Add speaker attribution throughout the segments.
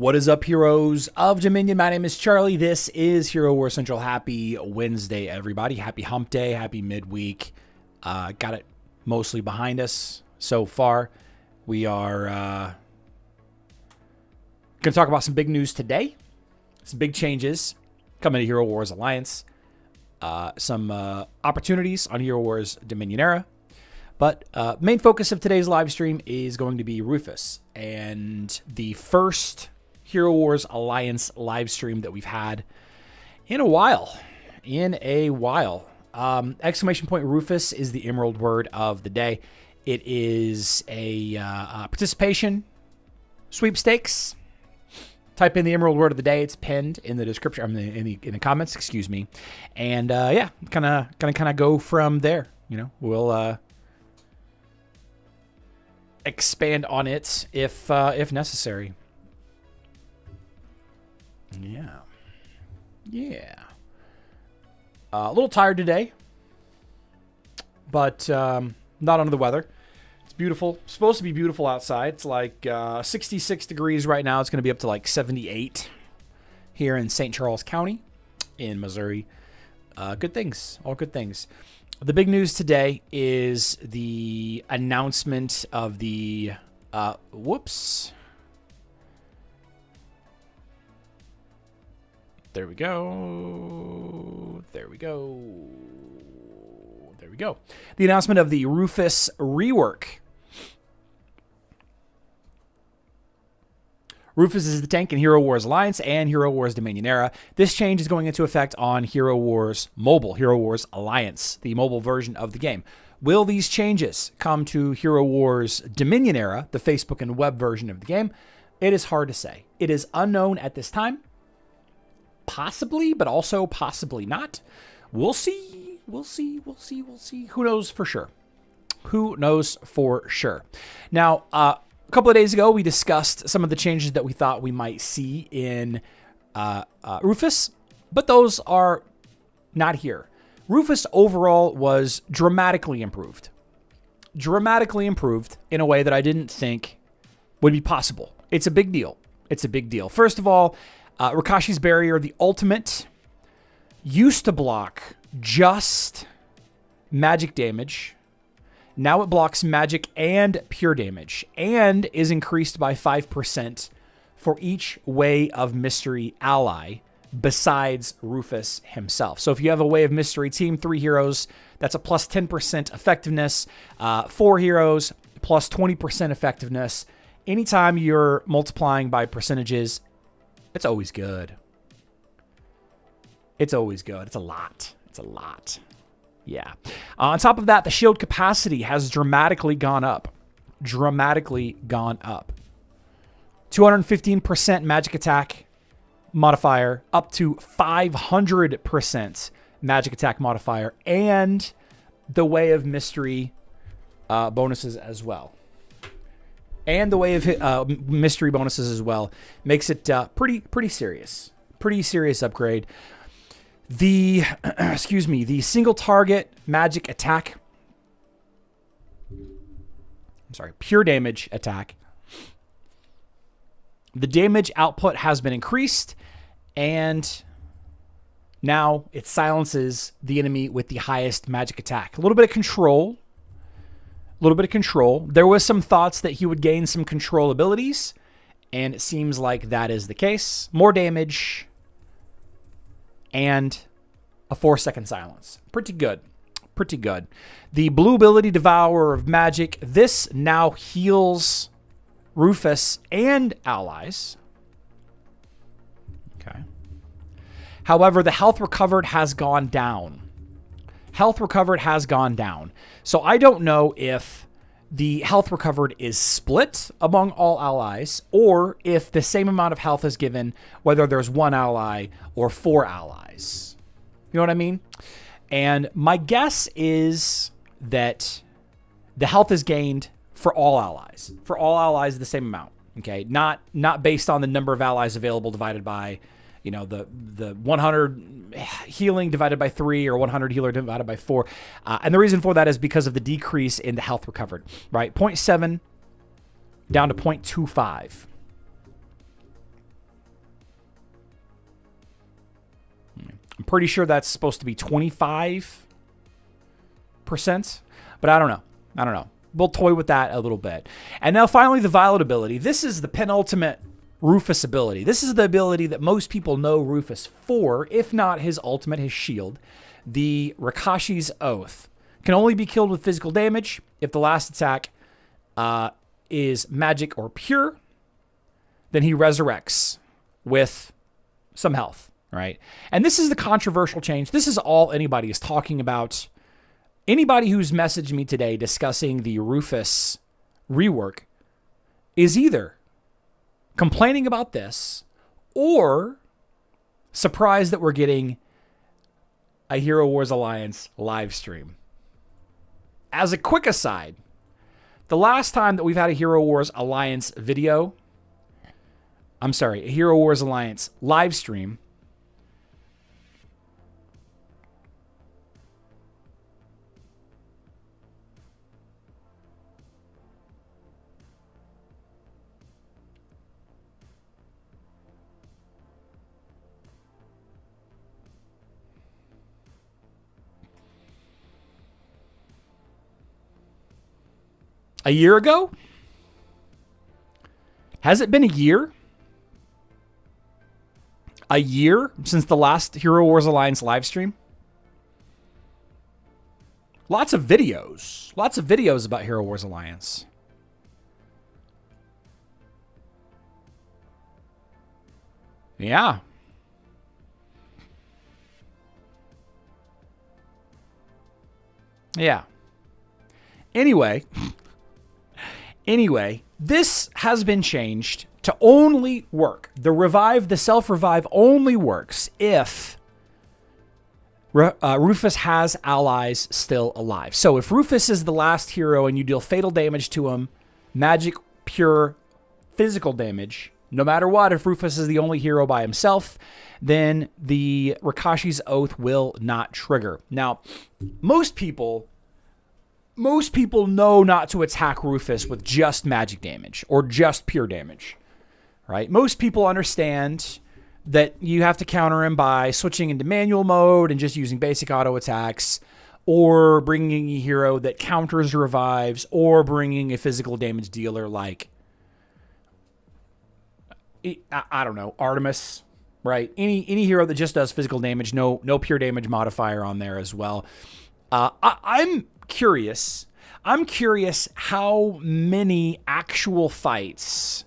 Speaker 1: What is up, heroes of Dominion? My name is Charlie. This is Hero War Central. Happy Wednesday, everybody. Happy hump day. Happy midweek. Got it mostly behind us so far. We are going to talk about some big news today. Some big changes coming to Hero Wars Alliance. Some opportunities on Hero Wars Dominion era. But main focus of today's live stream is going to be Rufus and the first Hero Wars Alliance live stream that we've had in a while. Exclamation point Rufus is the emerald word of the day. It is a participation sweepstakes. Type in the emerald word of the day. It's pinned in the description, in the comments, excuse me. And yeah, kind of go from there. You know, we'll expand on it if necessary. Yeah. A little tired today, but not under the weather. It's beautiful. It's supposed to be beautiful outside. It's like 66 degrees right now. It's going to be up to like 78 here in St. Charles County in Missouri. Good things. All good things. The big news today is the announcement of the There we go. The announcement of the Rufus rework. Rufus is the tank in Hero Wars Alliance and Hero Wars Dominion era. This change is going into effect on Hero Wars Mobile, Hero Wars Alliance, the mobile version of the game. Will these changes come to Hero Wars Dominion era, the Facebook and web version of the game? It is hard to say. It is unknown at this time. Possibly, but also possibly not. We'll see. Who knows for sure? Now, a couple of days ago, we discussed some of the changes that we thought we might see in Rufus, but those are not here. Rufus overall was dramatically improved in a way that I didn't think would be possible. It's a big deal. First of all, Rakashi's Barrier, the ultimate, used to block just magic damage. Now it blocks magic and pure damage and is increased by 5% for each Way of Mystery ally besides Rufus himself. So if you have a Way of Mystery team, 3 heroes, that's a plus 10% effectiveness. 4 heroes, plus 20% effectiveness. Anytime you're multiplying by percentages, it's always good. It's a lot. Yeah. On top of that, the shield capacity has dramatically gone up. 215% magic attack modifier, up to 500% magic attack modifier, and the Way of Mystery bonuses as well. Makes it pretty serious. Pretty serious upgrade. The the single target magic attack. Pure damage attack. The damage output has been increased, and now it silences the enemy with the highest magic attack. A little bit of control. There was some thoughts that he would gain some control abilities, and it seems like that is the case. More damage and a 4-second silence. Pretty good. The blue ability, Devourer of Magic. This now heals Rufus and allies. Okay. However, the health recovered has gone down. So I don't know if the health recovered is split among all allies or if the same amount of health is given whether there's 1 ally or 4 allies. You know what I mean? And my guess is that the health is gained for all allies. For all allies, the same amount. Okay, not based on the number of allies available divided by, you know, the 100 healing divided by 3 or 100 healer divided by 4. And the reason for that is because of the decrease in the health recovered, right? 0.7 down to 0.25. I'm pretty sure that's supposed to be 25%, but I don't know. We'll toy with that a little bit. And now finally, the Violet ability. This is the penultimate Rufus ability. This is the ability that most people know Rufus for, if not his ultimate, his shield. The Rakashi's Oath can only be killed with physical damage if the last attack is magic or pure. Then he resurrects with some health, right? And this is the controversial change. This is all anybody is talking about. Anybody who's messaged me today discussing the Rufus rework is either complaining about this or surprised that we're getting a Hero Wars Alliance live stream. As a quick aside, the last time that we've had a Hero Wars Alliance video, a Hero Wars Alliance live stream, a year ago? Has it been a year? A year since the last Hero Wars Alliance live stream? Lots of videos. Lots of videos about Hero Wars Alliance. Yeah. Yeah. Anyway, this has been changed to only work. The self-revive only works if Rufus has allies still alive. So if Rufus is the last hero and you deal fatal damage to him, magic, pure, physical damage, no matter what, if Rufus is the only hero by himself, then the Rakashi's Oath will not trigger. Now, most people know not to attack Rufus with just magic damage or just pure damage, right? Most people understand that you have to counter him by switching into manual mode and just using basic auto attacks, or bringing a hero that counters revives, or bringing a physical damage dealer like, I don't know, Artemis, right? Any hero that just does physical damage, no pure damage modifier on there as well. I'm curious how many actual fights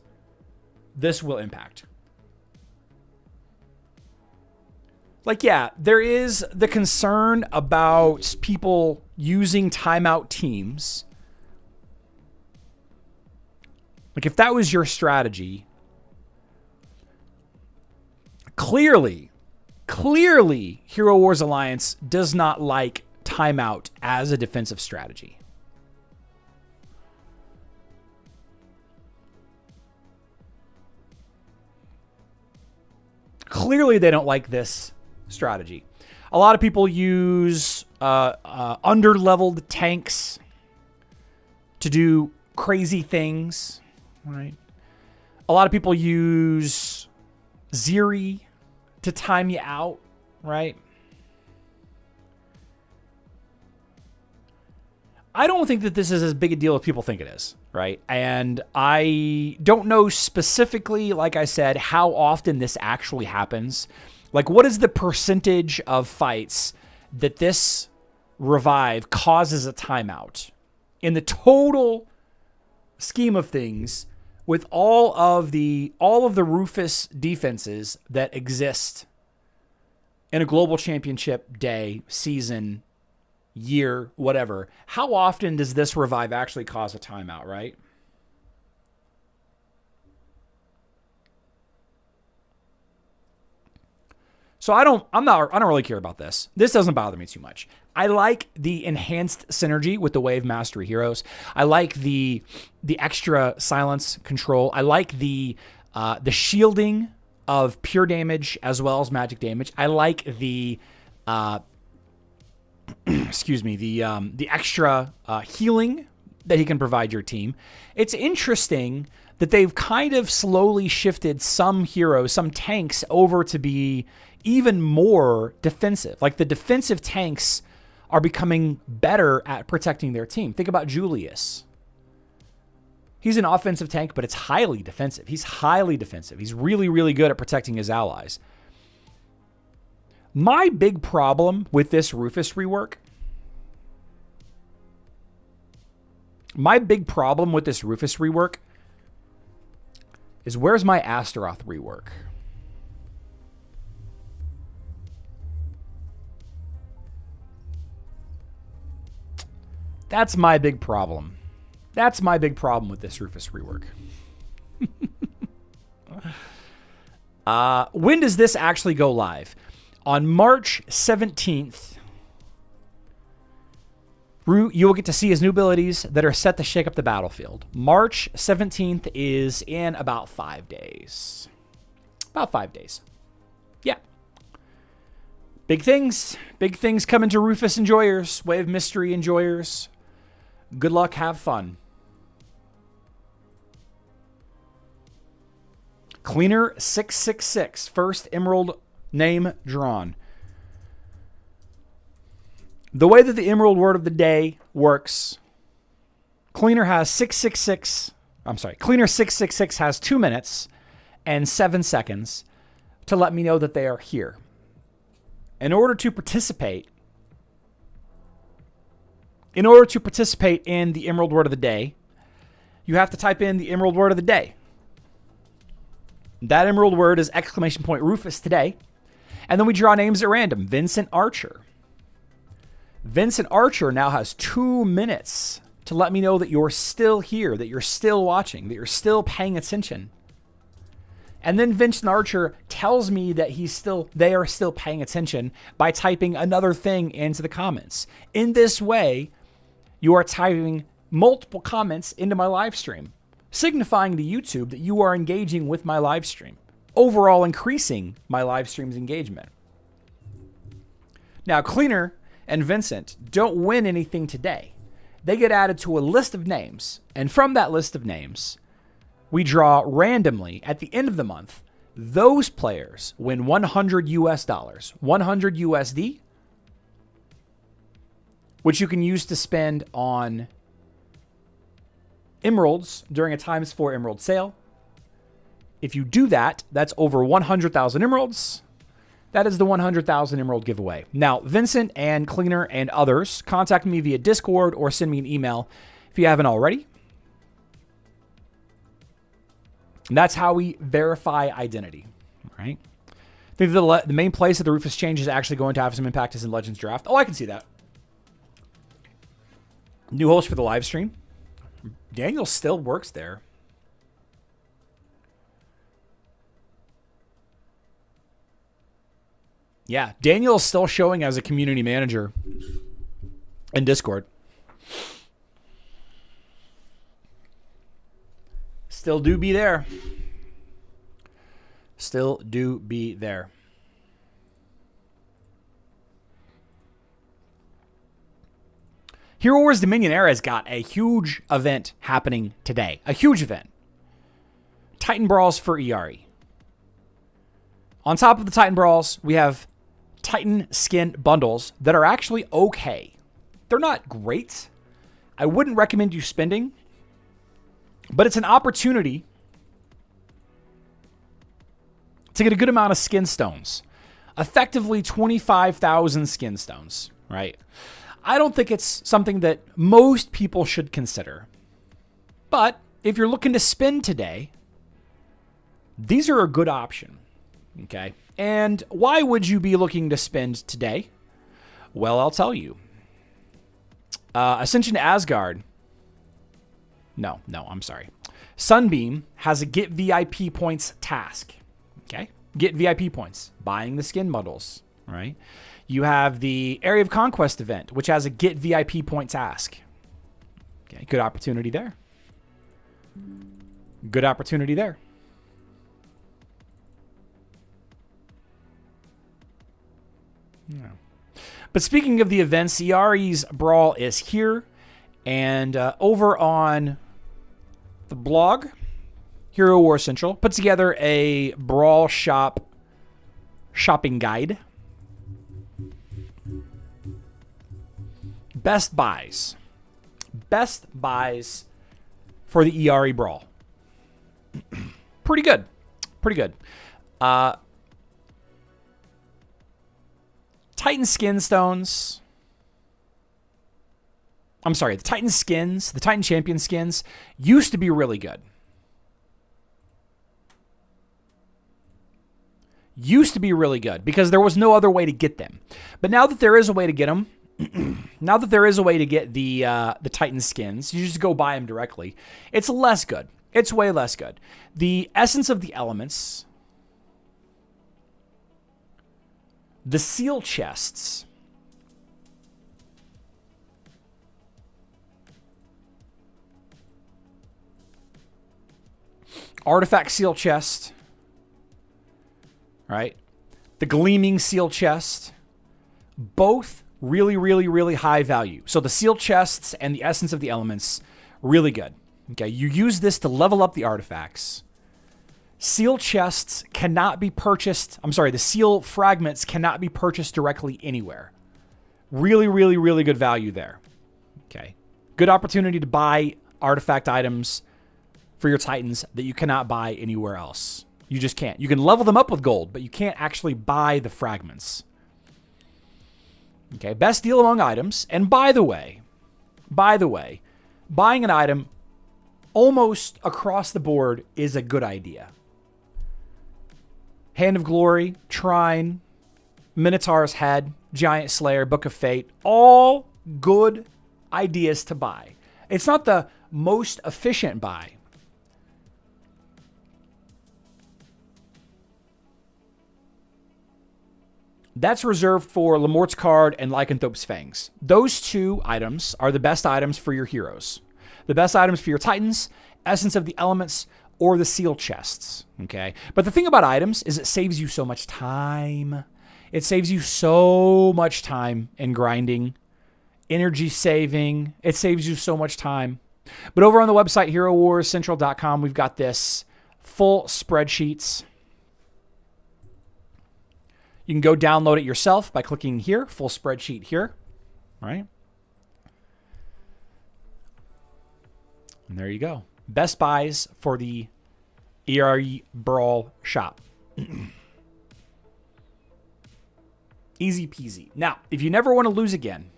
Speaker 1: this will impact. Like, yeah, there is the concern about people using timeout teams. Like, if that was your strategy, clearly, Hero Wars Alliance does not like timeout as a defensive strategy. Clearly, they don't like this strategy. A lot of people use under-leveled tanks to do crazy things, right? A lot of people use Zeri to time you out, right? I don't think that this is as big a deal as people think it is, right? And I don't know specifically, like I said, how often this actually happens. Like, what is the percentage of fights that this revive causes a timeout in the total scheme of things with all of the Rufus defenses that exist in a global championship day, season, year, whatever? How often does this revive actually cause a timeout, right? So I don't really care about this. This doesn't bother me too much. I like the enhanced synergy with the Wave Mastery heroes. I like the extra silence control. I like the shielding of pure damage as well as magic damage. I like the the extra healing that he can provide your team. It's interesting that they've kind of slowly shifted some heroes, some tanks, over to be even more defensive. Like the defensive tanks are becoming better at protecting their team. Think about Julius. He's an offensive tank, but it's highly defensive. He's highly defensive. He's really, really good at protecting his allies. My big problem with this Rufus rework, is where's my Astaroth rework? That's my big problem. That's my big problem with this Rufus rework. When does this actually go live? On March 17th, you will get to see his new abilities that are set to shake up the battlefield. March 17th is in about 5 days. About 5 days. Yeah. Big things coming to Rufus enjoyers, Way of Mystery enjoyers. Good luck, have fun. Cleaner 666, first emerald name drawn. The way that the emerald word of the day works, Cleaner 666 has 2 minutes and 7 seconds to let me know that they are here. In order to participate in the emerald word of the day, you have to type in the emerald word of the day. That emerald word is !Rufus today. And then we draw names at random. Vincent Archer. Vincent Archer now has 2 minutes to let me know that you're still here, that you're still watching, that you're still paying attention. And then Vincent Archer tells me that they are still paying attention by typing another thing into the comments. In this way, you are typing multiple comments into my live stream, signifying to YouTube that you are engaging with my live stream, overall increasing my live stream's engagement. Now, Cleaner and Vincent don't win anything today. They get added to a list of names, and from that list of names, we draw randomly at the end of the month. Those players win $100 US, 100 USD, which you can use to spend on emeralds during a ×4 emerald sale. If you do that, that's over 100,000 emeralds. That is the 100,000 emerald giveaway. Now, Vincent and Cleaner and others, contact me via Discord or send me an email if you haven't already. And that's how we verify identity, right? I think the main place that the Rufus change is actually going to have some impact is in Legends Draft. Oh, I can see that. New host for the live stream. Daniel still works there. Yeah, Daniel is still showing as a community manager in Discord. Still do be there. Still do be there. Hero Wars Dominion Era has got a huge event happening today. A huge event. Titan Brawls for ERE. On top of the Titan Brawls, we have Titan skin bundles that are actually okay. They're not great. I wouldn't recommend you spending, but it's an opportunity to get a good amount of skin stones. Effectively 25,000 skin stones, right? I don't think it's something that most people should consider. But if you're looking to spend today, these are a good option, okay? And why would you be looking to spend today? Well, I'll tell you. Ascension to Asgard. No, I'm sorry. Sunbeam has a get VIP points task. Okay? Get VIP points. Buying the skin bundles, right? You have the Area of Conquest event, which has a get VIP point task. Okay, good opportunity there. Good opportunity there. Yeah. But speaking of the events, ERE's Brawl is here. And over on the blog, Hero War Central put together a Brawl shop shopping guide. Best buys. Best buys for the ERE Brawl. Pretty good. Pretty good. Titan Skin Stones. I'm sorry, the Titan Skins, the Titan Champion Skins used to be really good. Used to be really good because there was no other way to get them. But now that there is a way to get them, now that there is a way to get the Titan Skins, you just go buy them directly. It's less good. It's way less good. The Essence of the Elements, the Seal Chests, Artifact Seal Chest, right? The Gleaming Seal Chest, both really, really, really high value. So the Seal Chests and the Essence of the Elements, really good. Okay, you use this to level up the artifacts. Seal Chests cannot be purchased. I'm sorry, the Seal Fragments cannot be purchased directly anywhere. Really, really, really good value there. Okay, good opportunity to buy artifact items for your Titans that you cannot buy anywhere else. You just can't. You can level them up with gold, but you can't actually buy the fragments. Okay, best deal among items. And by the way, buying an item almost across the board is a good idea. Hand of Glory, Trine, Minotaur's Head, Giant Slayer, Book of Fate, all good ideas to buy. It's not the most efficient buy. That's reserved for Lamort's Card and Lycanthrope's Fangs. Those two items are the best items for your heroes. The best items for your Titans, Essence of the Elements, or the Seal Chests. Okay? But the thing about items is it saves you so much time. It saves you so much time in grinding, energy saving. It saves you so much time. But over on the website, HeroWarsCentral.com, we've got this full spreadsheets. You can go download it yourself by clicking here, full spreadsheet here, right? And there you go. Best buys for the ERE Brawl shop. Easy peasy. Now, if you never want to lose again,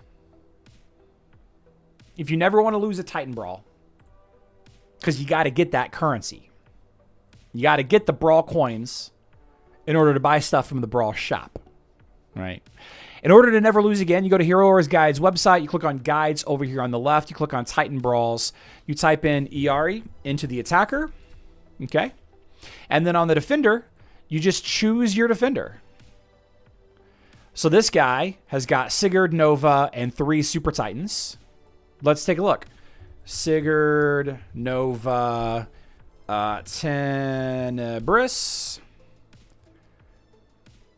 Speaker 1: if you never want to lose a Titan Brawl, because you got to get that currency. You got to get the Brawl coins in order to buy stuff from the Brawl shop, right? In order to never lose again, you go to Hero Wars Guides website. You click on Guides over here on the left. You click on Titan Brawls. You type in ERE into the attacker, okay? And then on the defender, you just choose your defender. So this guy has got Sigurd, Nova, and 3 Super Titans. Let's take a look. Sigurd, Nova, Tenebris,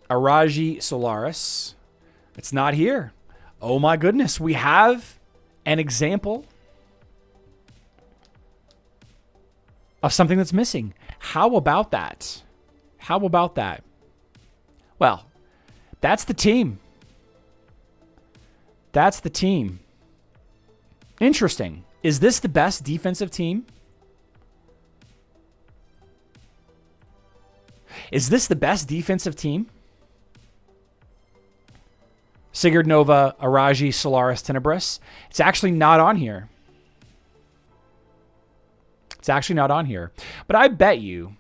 Speaker 1: Araji Solaris. It's not here. Oh my goodness. We have an example of something that's missing. How about that? How about that? Well, that's the team. That's the team. Interesting. Is this the best defensive team? Is this the best defensive team? Sigurd, Nova, Araji, Solaris, Tenebris. It's actually not on here. It's actually not on here. But I bet you,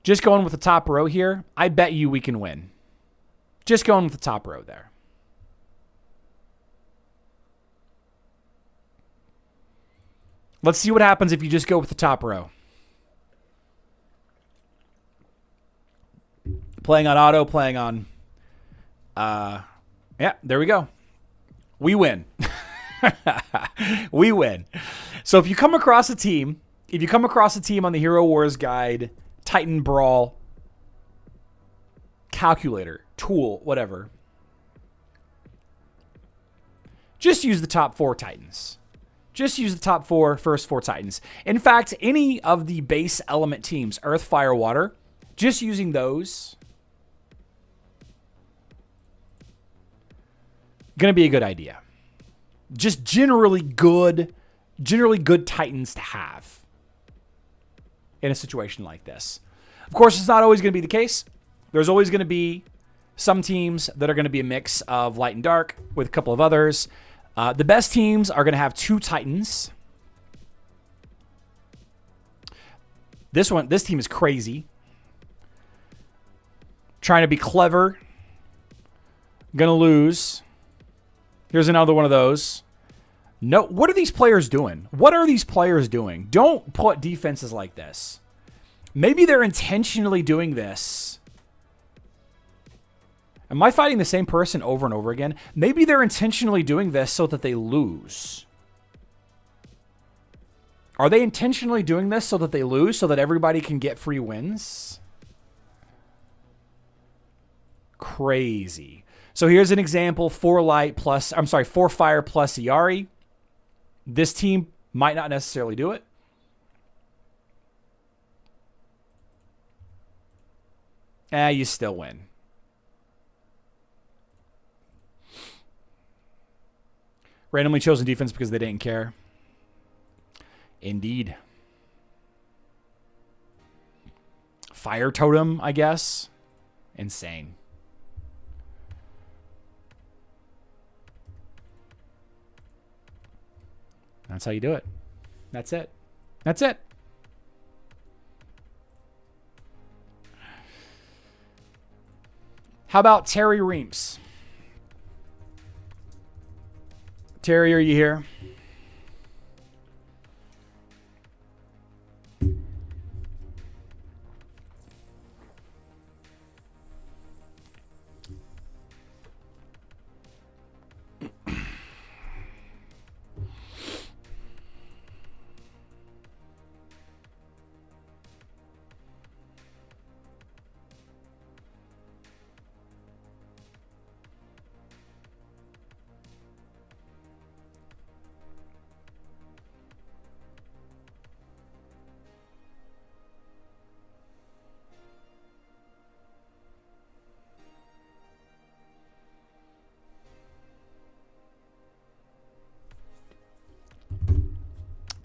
Speaker 1: just going with the top row here, I bet you we can win. Just going with the top row there. Let's see what happens if you just go with the top row. Playing on auto, playing on... yeah, there we go. We win. We win. So if you come across a team, on the Hero Wars Guide, Titan Brawl, calculator, tool, whatever, just use the top 4 Titans. Just use the top first 4 Titans. In fact, any of the base element teams, Earth, Fire, Water, just using those going to be a good idea. Just generally good Titans to have in a situation like this. Of course, it's not always going to be the case. There's always going to be some teams that are going to be a mix of light and dark with a couple of others. The best teams are going to have 2 Titans. This team is crazy. Trying to be clever. Gonna lose. Here's another one of those. No, what are these players doing? What are these players doing? Don't put defenses like this. Maybe they're intentionally doing this. Am I fighting the same person over and over again? Maybe they're intentionally doing this so that they lose. Are they intentionally doing this so that they lose, so that everybody can get free wins? Crazy. So here's an example, 4 fire plus Iari. This team might not necessarily do it. You still win. Randomly chosen defense because they didn't care. Indeed. Fire totem, I guess. Insane. That's how you do it. That's it. That's it. How about Terry Reams? Terry, are you here?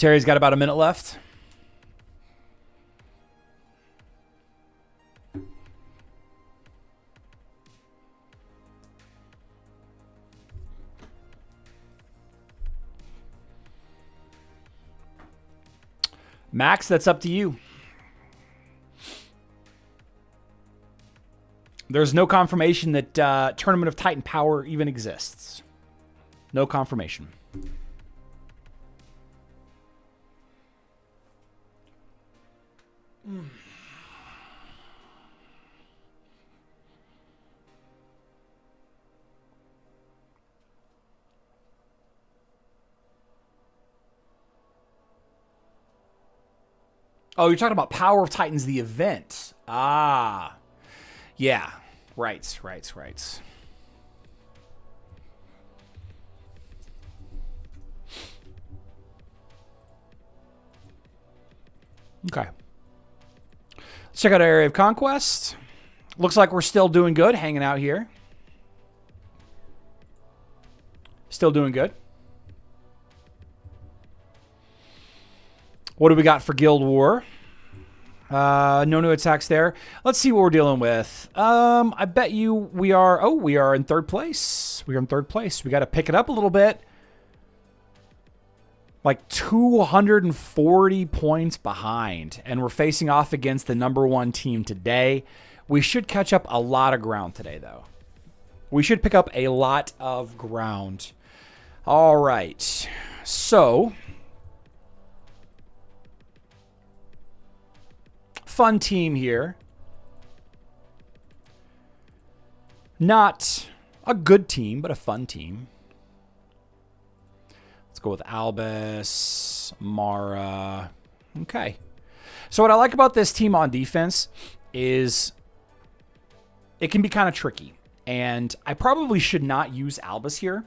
Speaker 1: Terry's got about a minute left. Max, that's up to you. There's no confirmation that Tournament of Titan Power even exists. No confirmation. Oh, you're talking about Power of Titans, the event. Ah. Yeah. Right. Okay. Let's check out our Area of Conquest. Looks like we're still doing good, hanging out here. Still doing good. What do we got for Guild War? No new attacks there. Let's see what we're dealing with. I bet you we are in third place. We are in third place. We got to pick it up a little bit. Like 240 points behind, and we're facing off against the #1 team today. We should catch up a lot of ground today, though. We should pick up a lot of ground. All right. So, fun team here. Not a good team, but a fun team. Let's go with Albus, Mara. Okay. So what I like about this team on defense is it can be kind of tricky. And I probably should not use Albus here.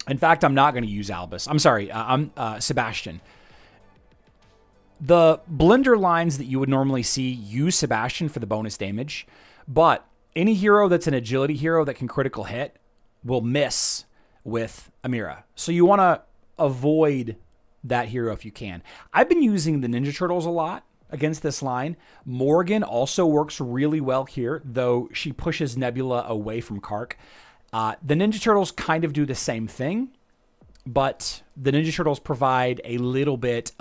Speaker 1: In fact, I'm not going to use Albus. I'm sorry. I'm Sebastian. The blender lines that you would normally see use Sebastian for the bonus damage. But any hero that's an agility hero that can critical hit will miss with Amira. So you want to avoid that hero if you can. I've been using the Ninja Turtles a lot against this line. Morgan also works really well here, though she pushes Nebula away from Kark. The Ninja Turtles kind of do the same thing, but the Ninja Turtles provide a little bit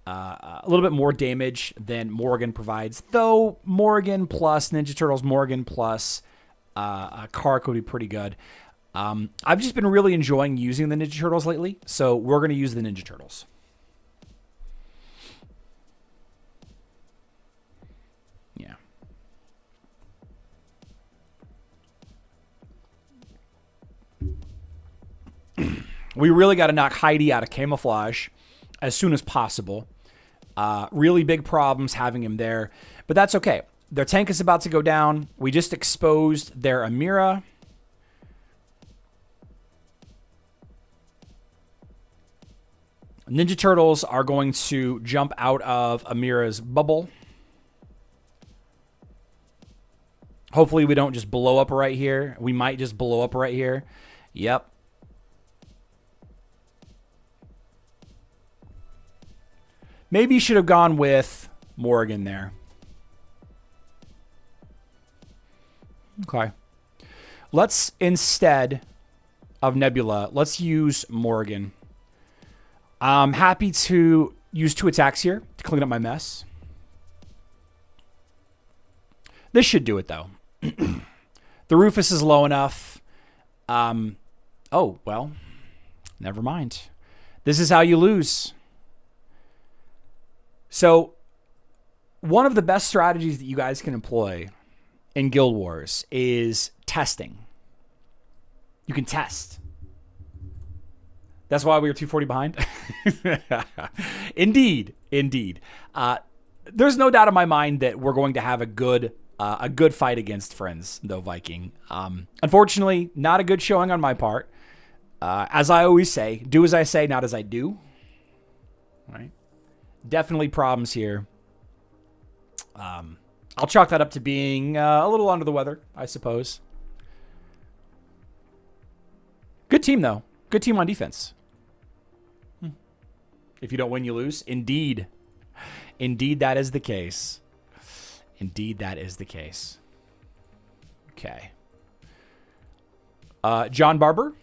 Speaker 1: more damage than Morgan provides, though Morgan plus Ninja Turtles, Morgan plus Kark would be pretty good. I've just been really enjoying using the Ninja Turtles lately, so we're going to use the Ninja Turtles. Yeah. We really got to knock Heidi out of camouflage as soon as possible. Really big problems having him there, but that's okay. Their tank is about to go down. We just exposed their Amira. Ninja Turtles are going to jump out of Amira's bubble. Hopefully we don't just blow up right here. We might just blow up right here. Yep. Maybe you should have gone with Morgan there. Okay. Let's, instead of Nebula, let's use Morgan. I'm happy to use 2 attacks here to clean up my mess. This should do it, though. The Rufus is low enough. Oh, well, never mind. This is how you lose. So, one of the best strategies that you guys can employ in Guild Wars is testing. You can test. That's why we were 240 behind. Indeed. There's no doubt in my mind that we're going to have a good fight against friends, though, Viking. Unfortunately, not a good showing on my part. As I always say, do as I say, not as I do. All right. Definitely problems here. I'll chalk that up to being a little under the weather, I suppose. Good team, though. Good team on defense. If you don't win, you lose. Indeed. Indeed, that is the case. Indeed, that is the case. Okay. John Barber.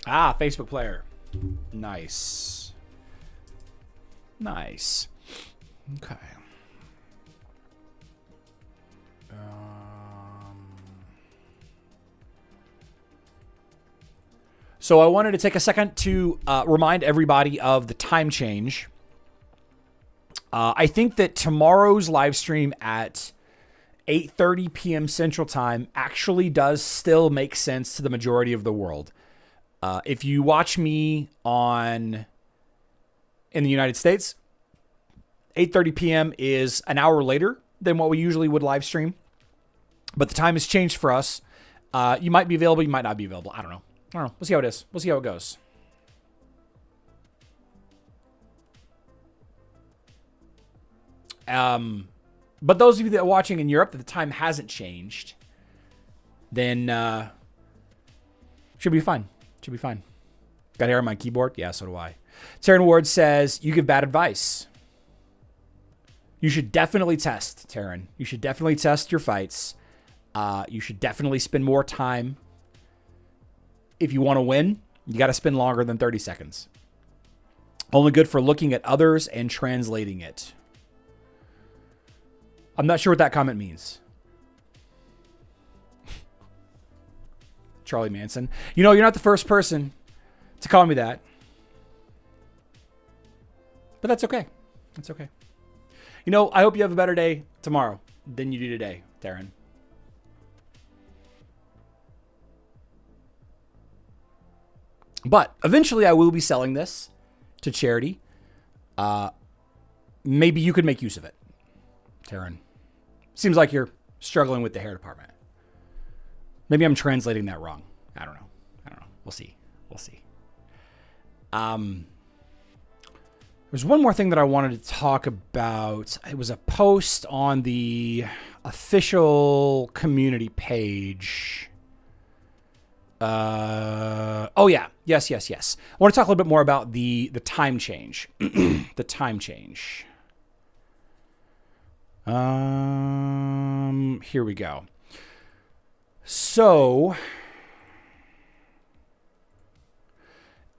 Speaker 1: Ah, Facebook player. Nice. Nice. Okay. So I wanted to take a second to remind everybody of the time change. I think that tomorrow's live stream at 8:30 p.m. Central Time actually does still make sense to the majority of the world. If you watch me in the United States, 8:30 p.m. is an hour later than what we usually would live stream. But the time has changed for us. You might be available, you might not be available. I don't know. We'll see how it is. We'll see how it goes. But those of you that are watching in Europe, that the time hasn't changed, then should be fine. Should be fine. Got hair on my keyboard? Yeah, so do I. Taryn Ward says, you give bad advice. You should definitely test, Taryn. You should definitely test your fights. You should definitely spend more time. If you want to win, you got to spend longer than 30 seconds. Only good for looking at others and translating it. I'm not sure what that comment means. Charlie Manson. You know, you're not the first person to call me that. But that's okay. That's okay. You know, I hope you have a better day tomorrow than you do today, Darren. But eventually I will be selling this to charity. Maybe you could make use of it, Taryn. Seems like you're struggling with the hair department. Maybe I'm translating that wrong. I don't know. We'll see. There's one more thing that I wanted to talk about. It was a post on the official community page. Oh yeah. Yes. I want to talk a little bit more about the time change. The time change. Here we go. So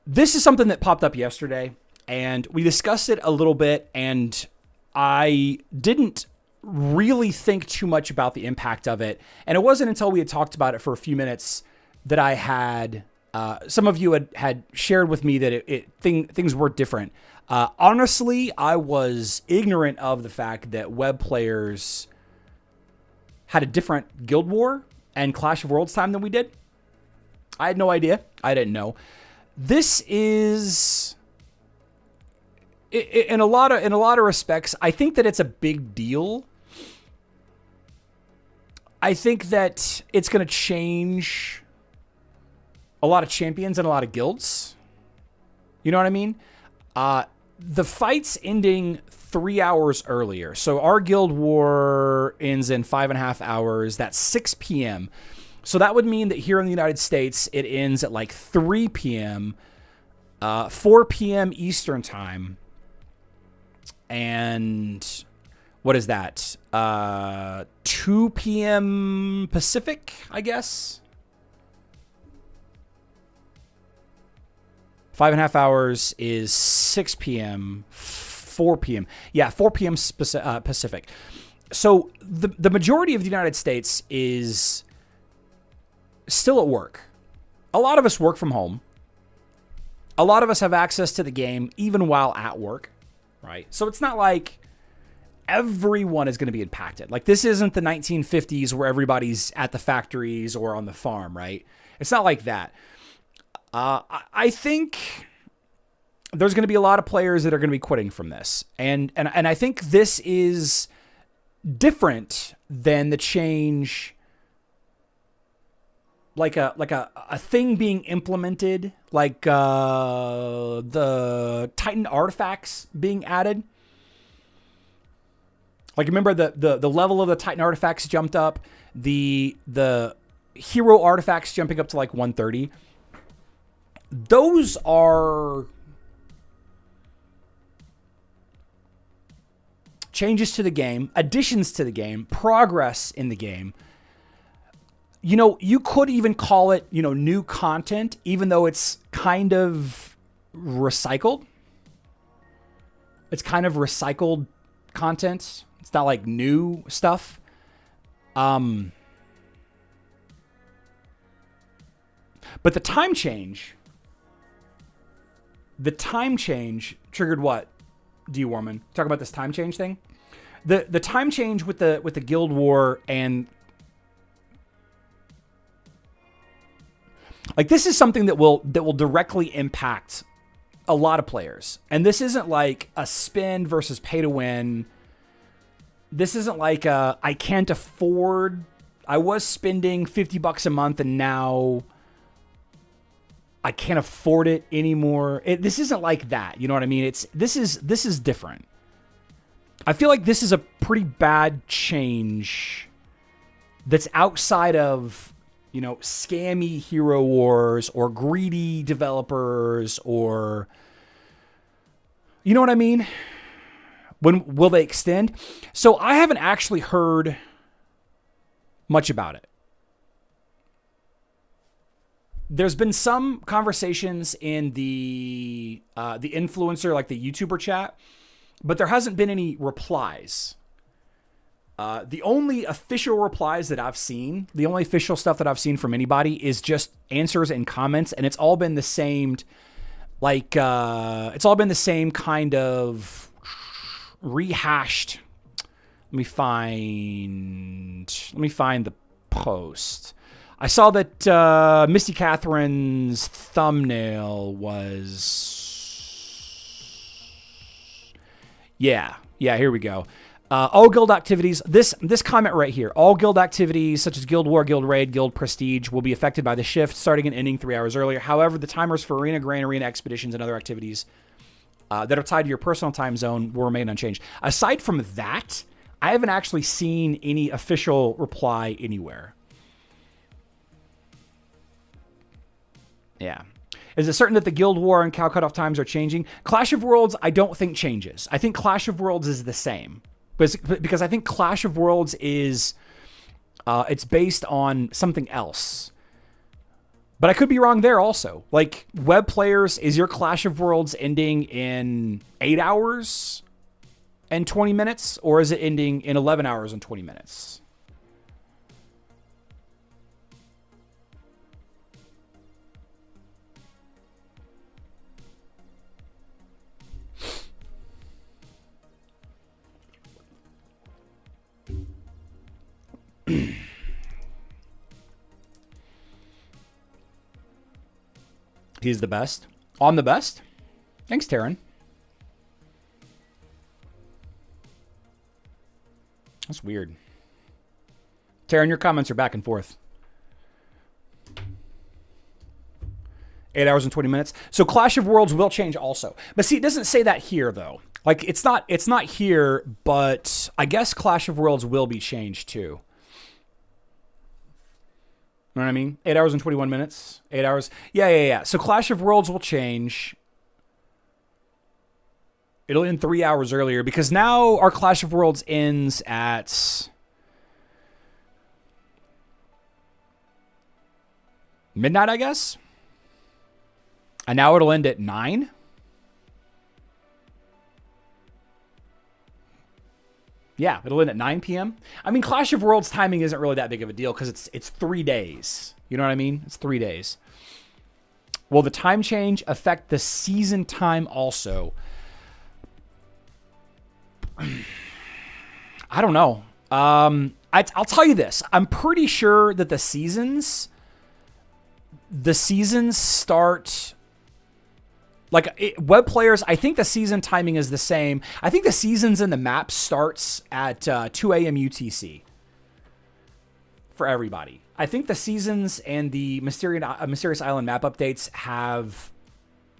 Speaker 1: this is something that popped up yesterday, and we discussed it a little bit, and I didn't really think too much about the impact of it. And it wasn't until we had talked about it for a few minutes that I had, some of you had shared with me that things were different. Honestly, I was ignorant of the fact that web players had a different Guild War and Clash of Worlds time than we did. I had no idea. I didn't know. This is, in a lot of respects, I think that it's a big deal. I think that it's going to change a lot of champions and a lot of guilds. You know what I mean? The fight's ending 3 hours earlier. So our Guild War ends in 5.5 hours. That's 6 p.m. So that would mean that here in the United States, it ends at like 3 p.m., 4 p.m. Eastern time. And what is that? 2 p.m. Pacific, I guess. 5.5 hours is 6 p.m., 4 p.m. Yeah, 4 p.m. Pacific. So the majority of the United States is still at work. A lot of us work from home. A lot of us have access to the game even while at work, right? So it's not like everyone is going to be impacted. Like, this isn't the 1950s where everybody's at the factories or on the farm, right? It's not like that. I think there's going to be a lot of players that are going to be quitting from this. And I think this is different than the change, like a thing being implemented, like the Titan artifacts being added. Like, remember the level of the Titan artifacts jumped up, the hero artifacts jumping up to like 130. Those are changes to the game, additions to the game, progress in the game. You know, you could even call it, new content, even though it's kind of recycled. It's kind of recycled content. It's not like new stuff. But the time change triggered what? D. Warman, talk about this time change thing. The time change with the Guild War, and like, this is something that will directly impact a lot of players. And this isn't like a spend versus pay to win. This isn't like I can't afford. I was spending $50 a month and now I can't afford it anymore. This isn't like that. You know what I mean? This is different. I feel like this is a pretty bad change that's outside of, scammy hero wars or greedy developers, or, you know what I mean? When will they extend? So I haven't actually heard much about it. There's been some conversations in the influencer, like the YouTuber chat, but there hasn't been any replies. The only official replies that I've seen, the only official stuff that I've seen from anybody is just answers and comments, and it's all been the same, it's all been the same kind of rehashed. Let me find the post. I saw that Misty Catherine's thumbnail was... Yeah, here we go. All guild activities, this comment right here, all guild activities such as Guild War, Guild Raid, Guild Prestige will be affected by the shift starting and ending 3 hours earlier. However, the timers for Arena, Grand Arena Expeditions, and other activities that are tied to your personal time zone will remain unchanged. Aside from that, I haven't actually seen any official reply anywhere. Yeah. Is it certain that the Guild War and Cow cutoff times are changing? Clash of Worlds, I don't think changes. I think Clash of Worlds is the same. Because I think Clash of Worlds is, it's based on something else. But I could be wrong there also. Like, web players, is your Clash of Worlds ending in 8 hours and 20 minutes? Or is it ending in 11 hours and 20 minutes? He's the best. On the best? Thanks, Taryn. That's weird. Taryn, your comments are back and forth. 8 hours and 20 minutes. So Clash of Worlds will change also. But see, it doesn't say that here, though. Like, it's not here, but I guess Clash of Worlds will be changed, too. You know what I mean? 8 hours and 21 minutes. 8 hours. Yeah. So Clash of Worlds will change. It'll end 3 hours earlier because now our Clash of Worlds ends at midnight, I guess. And now it'll end at 9. Yeah, it'll end at 9 p.m. I mean, Clash of Worlds timing isn't really that big of a deal because it's 3 days. You know what I mean? It's 3 days. Will the time change affect the season time also? I don't know. I'll tell you this. I'm pretty sure that the seasons start... Like, web players, I think the season timing is the same. I think the seasons in the map starts at 2 a.m. UTC for everybody. I think the seasons and the Mysterious Island map updates have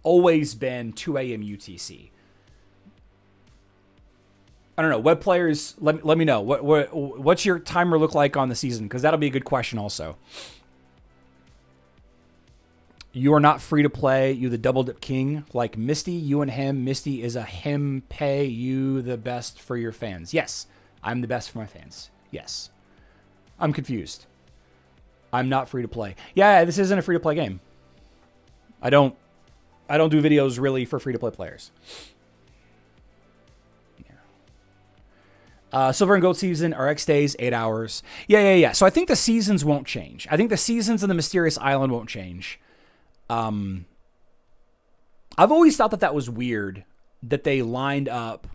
Speaker 1: always been 2 a.m. UTC. I don't know. Web players, let me know. What's your timer look like on the season? Because that'll be a good question also. You are not free to play. You the double dip king like Misty. You and him. Misty is a him pay. You the best for your fans. Yes, I'm the best for my fans. Yes. I'm confused. I'm not free to play. Yeah, this isn't a free to play game. I don't do videos really for free to play players. Silver and Gold season, RX days, 8 hours. Yeah. So I think the seasons won't change. I think the seasons in the Mysterious Island won't change. I've always thought that was weird that they lined up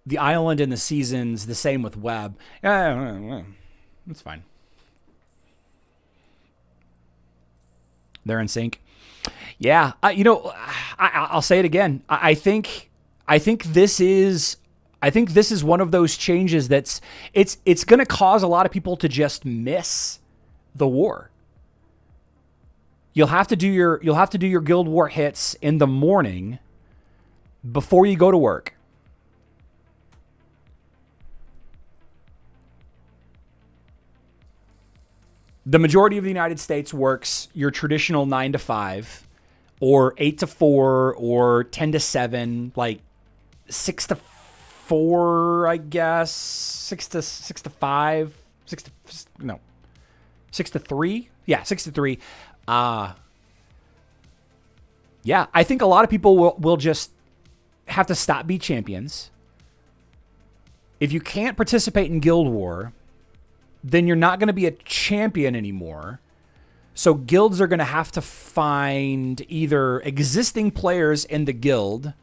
Speaker 1: the island and the seasons the same with web. That's fine. They're in sync. Yeah. I'll say it again. I think this is one of those changes that's it's going to cause a lot of people to just miss the war. You'll have to do your Guild War hits in the morning before you go to work. The majority of the United States works your traditional 9 to 5 or 8 to 4 or 10 to 7, like 6 to 4, I guess, 6 to 5, 6 to 3. Yeah, 6 to 3. Yeah, I think a lot of people will just have to stop being champions. If you can't participate in Guild War, then you're not going to be a champion anymore. So guilds are going to have to find either existing players in the guild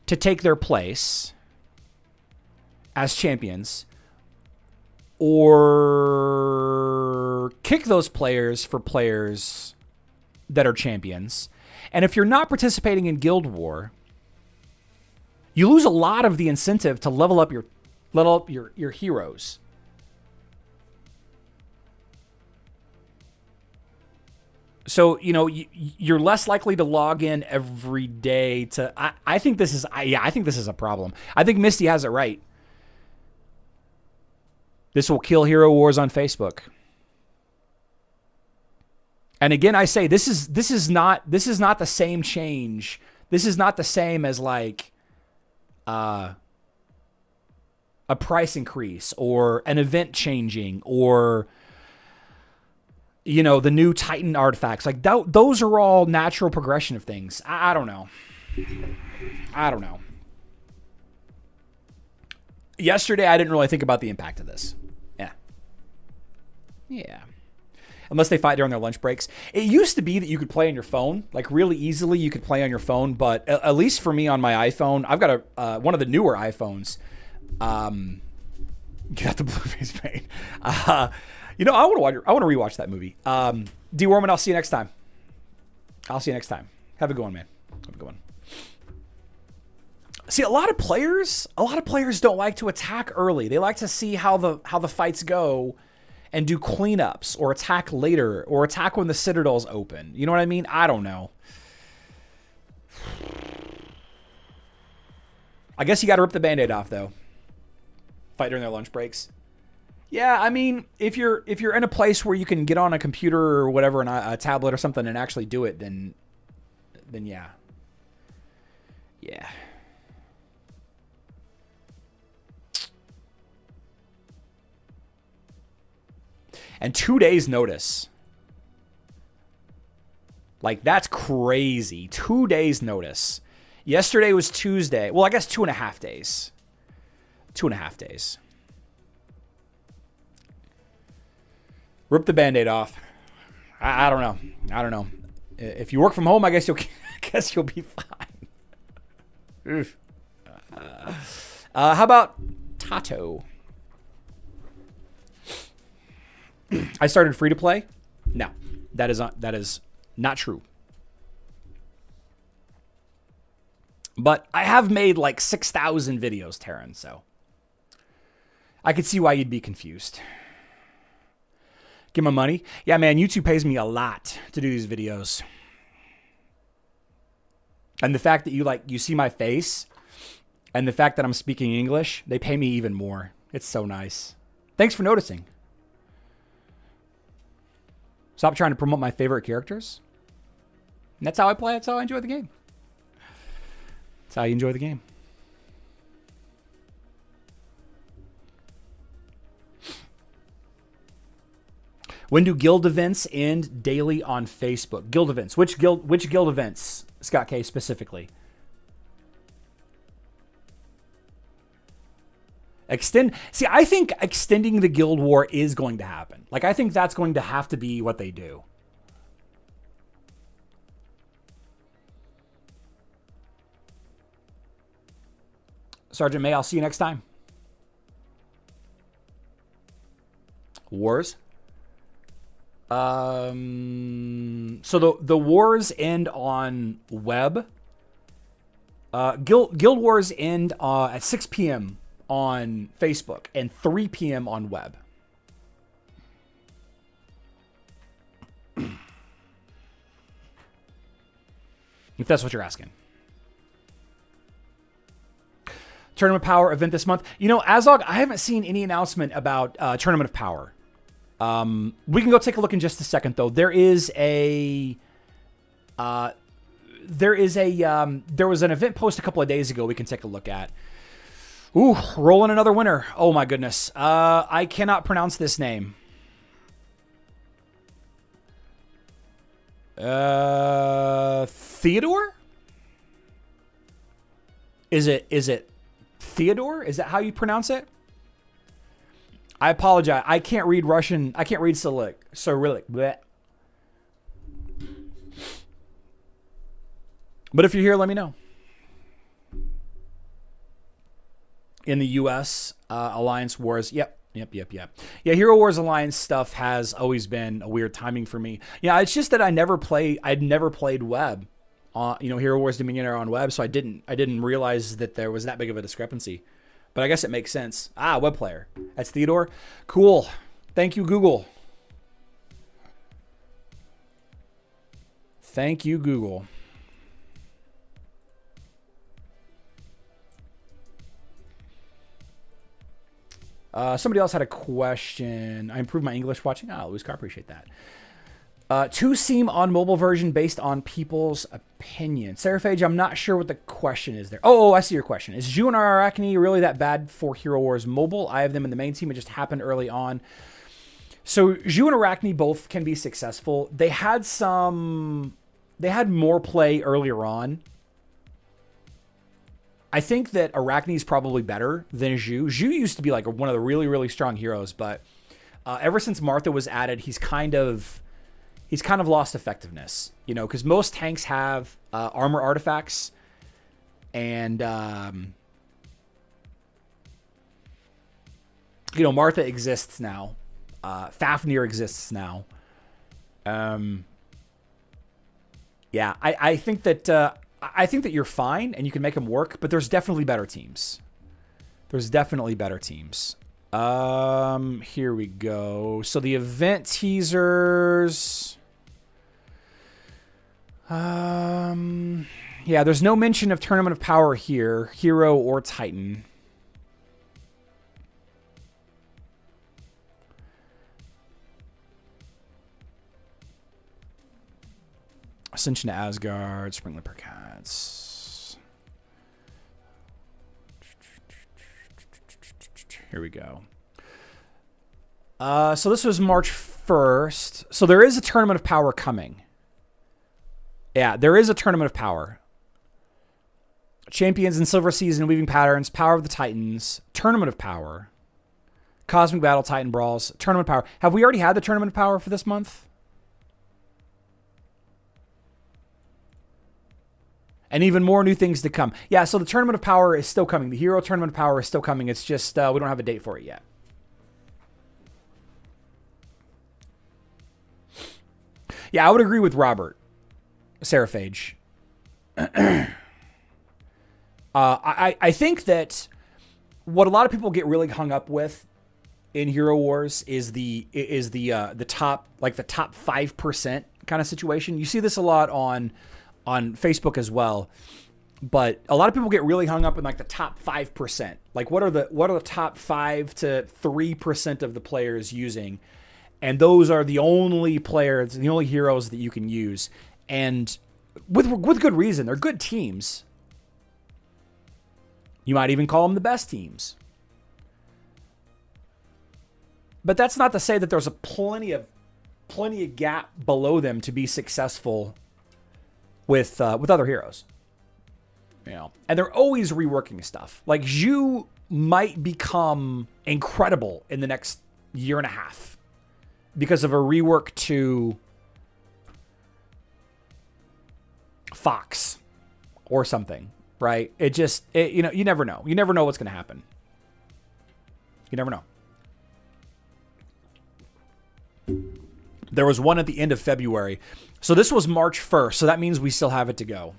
Speaker 1: to take their place as champions, or kick those players for players that are champions. And if you're not participating in Guild War, you lose a lot of the incentive to level up your heroes. So, you know, you're less likely to log in every day to... I think this is a problem. I think Misty has it right. This will kill Hero Wars on Facebook. And again, I say this is not the same change. This is not the same as like a price increase or an event changing or, you know, the new Titan artifacts. Like those are all natural progression of things. I don't know. Yesterday, I didn't really think about the impact of this. Yeah. Unless they fight during their lunch breaks. It used to be that you could play on your phone, like really easily you could play on your phone. But at least for me on my iPhone, I've got one of the newer iPhones. Got the blue face paint. You know, I want to rewatch that movie. D. Worman, I'll see you next time. Have a good one, man. Have a good one. See, a lot of players don't like to attack early. They like to see how the fights go and do cleanups or attack later or attack when the Citadel's open. You know what I mean? I don't know. I guess you got to rip the Band-Aid off, though. Fight during their lunch breaks. Yeah, I mean, if you're in a place where you can get on a computer or whatever, and a tablet or something, and actually do it, then yeah. Yeah. And 2 days notice. Like, that's crazy. 2 days notice. Yesterday was Tuesday. Well, I guess 2.5 days. 2.5 days. Rip the Band-Aid off. I don't know. If you work from home, I guess you'll be fine. Oof. How about Tato? I started free to play. No, that is not true. But I have made like 6,000 videos, Taryn, so I could see why you'd be confused. Give my money. Yeah, man, YouTube pays me a lot to do these videos. And the fact that you see my face and the fact that I'm speaking English, they pay me even more. It's so nice. Thanks for noticing. Stop trying to promote my favorite characters. And that's how I play. That's how I enjoy the game. That's how you enjoy the game. When do guild events end daily on Facebook? Guild events. Which guild events, Scott K, specifically? See, I think extending the Guild War is going to happen. Like, I think that's going to have to be what they do. Sergeant May, I'll see you next time. Wars. So the wars end on web. Guild Wars end at 6 p.m. on Facebook and 3 p.m. on web. If that's what you're asking. Tournament of Power event this month. You know, Azog, I haven't seen any announcement about Tournament of Power. We can go take a look in just a second, though. There was an event post a couple of days ago we can take a look at. Ooh, rolling another winner. Oh my goodness. I cannot pronounce this name. Theodore? Is it Theodore? Is that how you pronounce it? I apologize. I can't read Russian. I can't read Cyrillic. Blech. But if you're here, let me know. In the U.S., Alliance Wars. Yep. Yep. Yeah, Hero Wars Alliance stuff has always been a weird timing for me. Yeah, it's just that I'd never played web. Hero Wars Dominion are on web, so I didn't realize that there was that big of a discrepancy. But I guess it makes sense. Web player. That's Theodore. Cool. Thank you, Google. Thank you, Google. Somebody else had a question. I improved my English watching. Louis Carr, appreciate that. To seem on mobile version based on people's opinion. Seraphage, I'm not sure what the question is there. Oh, I see your question. Is Ju and Arachne really that bad for Hero Wars Mobile? I have them in the main team. It just happened early on. So Ju and Arachne both can be successful. They had more play earlier on. I think that Arachne is probably better than Ju. Ju used to be like one of the really, really strong heroes, but ever since Martha was added, he's kind of lost effectiveness, because most tanks have armor artifacts, and Martha exists now. Fafnir exists now. Yeah, I think that you're fine and you can make them work, but there's definitely better teams. Here we go. So the event teasers. Yeah, there's no mention of Tournament of Power here, Hero or Titan. Ascension to Asgard, Spring Leopard Cats. Here we go. So this was March 1st. So there is a Tournament of Power coming. Yeah, there is a Tournament of Power. Champions in Silver Season, Weaving Patterns, Power of the Titans, Tournament of Power, Cosmic Battle, Titan Brawls, Tournament of Power. Have we already had the Tournament of Power for this month? And even more new things to come. Yeah, so the Tournament of Power is still coming. The Hero Tournament of Power is still coming. It's just we don't have a date for it yet. Yeah, I would agree with Robert. Seraphage. I think that what a lot of people get really hung up with in Hero Wars is the top 5% kind of situation. You see this a lot on Facebook as well, but a lot of people get really hung up in like the top 5%. Like what are the top 5 to 3% of the players using? And those are the only players, the only heroes that you can use. And with good reason. They're good teams. You might even call them the best teams. But that's not to say that there's plenty of gap below them to be successful with other heroes. And they're always reworking stuff. Like Ju might become incredible in the next year and a half because of a rework to Fox or something, right? You never know. You never know what's going to happen. You never know. There was one at the end of February. So this was March 1st. So that means we still have it to go.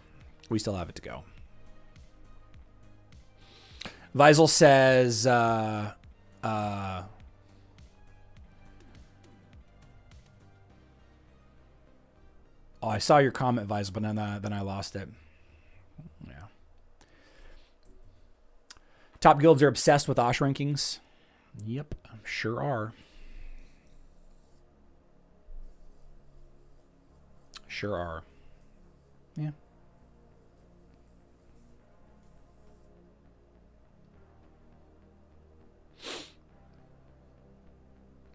Speaker 1: Weisel says, oh, I saw your comment, Weisel, but then I lost it. Yeah. Top guilds are obsessed with Osh rankings. Yep, sure are. Sure are. Yeah.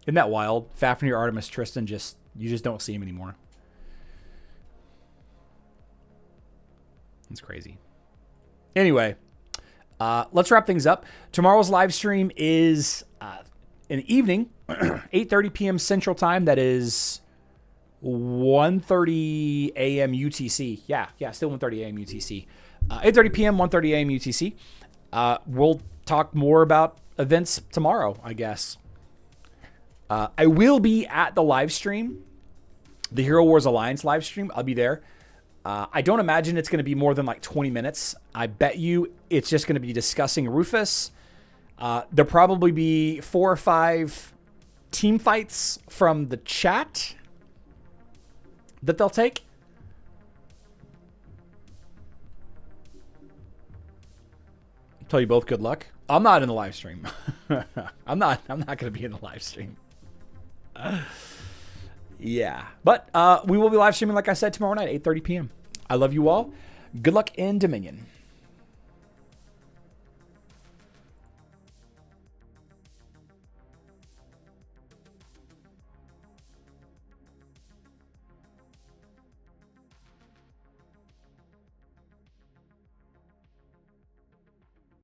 Speaker 1: Isn't that wild? Fafnir, Artemis, Tristan, you just don't see him anymore. It's crazy. Anyway, let's wrap things up. Tomorrow's live stream is in the evening, 8:30 p.m. Central Time. That is 1:30 a.m. UTC. Yeah, still 1:30 a.m. UTC. 8:30 p.m., 1:30 a.m. UTC. We'll talk more about events tomorrow, I guess. I will be at the live stream, the Hero Wars Alliance live stream. I'll be there. I don't imagine it's going to be more than like 20 minutes. I bet you it's just going to be discussing Rufus. There'll probably be 4 or 5 team fights from the chat that they'll take. Tell you both good luck. I'm not in the live stream. I'm not going to be in the live stream. Yeah. But we will be live streaming, like I said, tomorrow night, 8:30 p.m. I love you all. Good luck in Dominion.